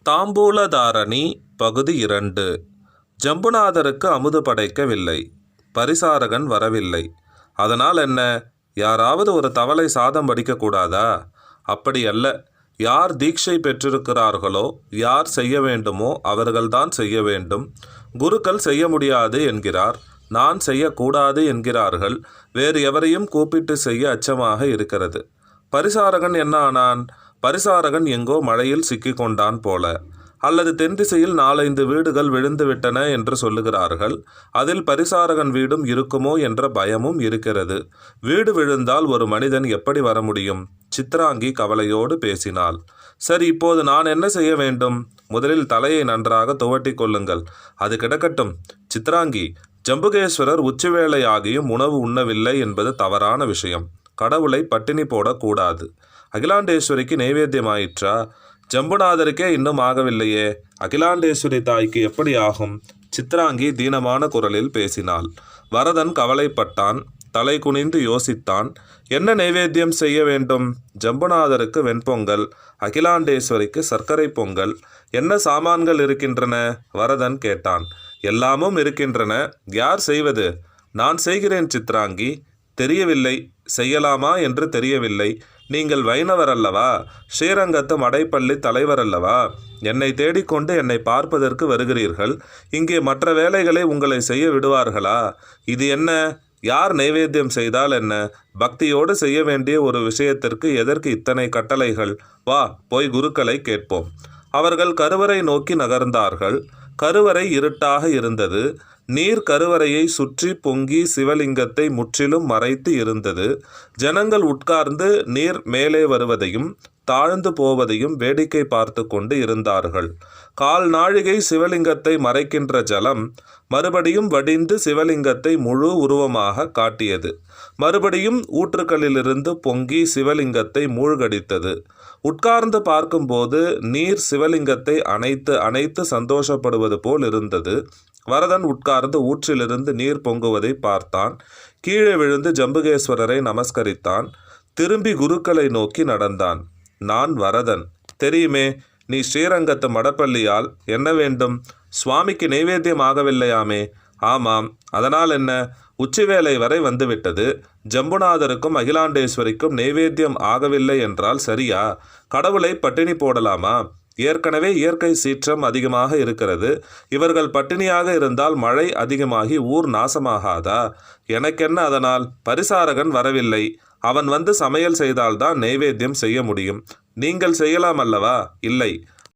தாம்பூலதாரணி பகுதி 2. ஜம்புநாதருக்கு அமுது படைக்கவில்லை. பரிசாரகன் வரவில்லை. அதனால் என்ன? யாராவது ஒரு தவளை சாதம் வடிக்கக்கூடாதா? அப்படி அல்ல. யார் தீட்சை பெற்றிருக்கிறார்களோ, யார் செய்ய வேண்டுமோ அவர்கள்தான் செய்ய வேண்டும். குருக்கள் செய்ய முடியாது என்கிறார். நான் செய்யக்கூடாது என்கிறார்கள். வேறு எவரையும் கூப்பிட்டு செய்ய அச்சமாக இருக்கிறது. பரிசாரகன் என்ன ஆனான்? பரிசாரகன் எங்கோ மழையில் சிக்கிக்கொண்டான் போல. அல்லது தென் திசையில் 4-5 வீடுகள் விழுந்து விட்டன என்று சொல்லுகிறார்கள். அதில் பரிசாரகன் வீடும் இருக்குமோ என்ற பயமும் இருக்கிறது. வீடு விழுந்தால் ஒரு மனிதன் எப்படி வர முடியும்? சித்ராங்கி கவலையோடு பேசினாள். சரி, இப்போது நான் என்ன செய்ய வேண்டும்? முதலில் தலையை நன்றாக துவட்டி கொள்ளுங்கள். அது கிடக்கட்டும். சித்ராங்கி, ஜம்புகேஸ்வரர் உச்சிவேளையாகியும் உணவு உண்ணவில்லை என்பது தவறான விஷயம். கடவுளை பட்டினி போடக்கூடாது. அகிலாண்டேஸ்வரிக்கு நைவேத்தியமாயிற்றா? ஜம்புநாதருக்கே இன்னும் ஆகவில்லையே. அகிலாண்டேஸ்வரி தாய்க்கு எப்படி ஆகும்? சித்ராங்கி தீனமான குரலில் பேசினாள். வரதன் கவலைப்பட்டான். தலை குனிந்து யோசித்தான். என்ன நைவேத்தியம் செய்ய வேண்டும்? ஜம்புநாதருக்கு வெண்பொங்கல், அகிலாண்டேஸ்வரிக்கு சர்க்கரை பொங்கல். என்ன சாமான்கள் இருக்கின்றன? வரதன் கேட்டான். எல்லாமும் இருக்கின்றன. யார் செய்வது? நான் செய்கிறேன் சித்ராங்கி. தெரியவில்லை. செய்யலாமா என்று தெரியவில்லை. நீங்கள் வைணவர் அல்லவா? ஸ்ரீரங்கத்து மடைப்பள்ளி தலைவர் அல்லவா? என்னை தேடிக்கொண்டு என்னை பார்ப்பதற்கு வருகிறீர்கள். இங்கே மற்ற வேலைகளை உங்களை செய்ய விடுவார்களா? இது என்ன? யார் நைவேத்தியம் செய்தால் என்ன? பக்தியோடு செய்ய வேண்டிய ஒரு விஷயத்திற்கு எதற்கு இத்தனை கட்டளைகள்? வா, போய் குருக்களை கேட்போம். அவர்கள் கருவறை நோக்கி நகர்ந்தார்கள். கருவறை இருட்டாக இருந்தது. நீர் கருவறையை சுற்றி பொங்கி சிவலிங்கத்தை முற்றிலும் மறைத்து இருந்தது. ஜனங்கள் உட்கார்ந்து நீர் மேலே வருவதையும் தாழ்ந்து போவதையும் வேடிக்கை பார்த்து கொண்டு இருந்தார்கள். 1/4 நாழிகை சிவலிங்கத்தை மறைக்கின்ற ஜலம் மறுபடியும் வடிந்து சிவலிங்கத்தை முழு உருவமாக காட்டியது. மறுபடியும் ஊற்றுக்களிலிருந்து பொங்கி சிவலிங்கத்தை மூழ்கடித்தது. உட்கார்ந்து பார்க்கும்போது நீர் சிவலிங்கத்தை அணைத்து அணைத்து சந்தோஷப்படுவது போல் இருந்தது. வரதன் உட்கார்ந்து ஊற்றிலிருந்து நீர் பொங்குவதை பார்த்தான். கீழே விழுந்து ஜம்புகேஸ்வரரை நமஸ்கரித்தான். திரும்பி குருக்களை நோக்கி நடந்தான். நான் வரதன், தெரியுமே. நீ ஸ்ரீரங்கத்து மடப்பள்ளியால் என்ன வேண்டும்? சுவாமிக்கு நைவேத்தியம் ஆகவில்லையாமே? ஆமாம். அதனால் என்ன? உச்சிவேளை வரை வந்துவிட்டது. ஜம்புநாதருக்கும் அகிலாண்டேஸ்வரிக்கும் நைவேத்தியம் ஆகவில்லை என்றால் சரியா? கடவுளை பட்டினி போடலாமா? ஏற்கனவே இயற்கை சீற்றம் அதிகமாக இருக்கிறது. இவர்கள் பட்டினியாக இருந்தால் மழை அதிகமாகி ஊர் நாசமாகாதா? எனக்கென்ன அதனால்? பரிசாரகன் வரவில்லை. அவன் வந்து சமையல் செய்தால்தான் நைவேத்தியம் செய்ய முடியும். நீங்கள் செய்யலாம் அல்லவா? இல்லை.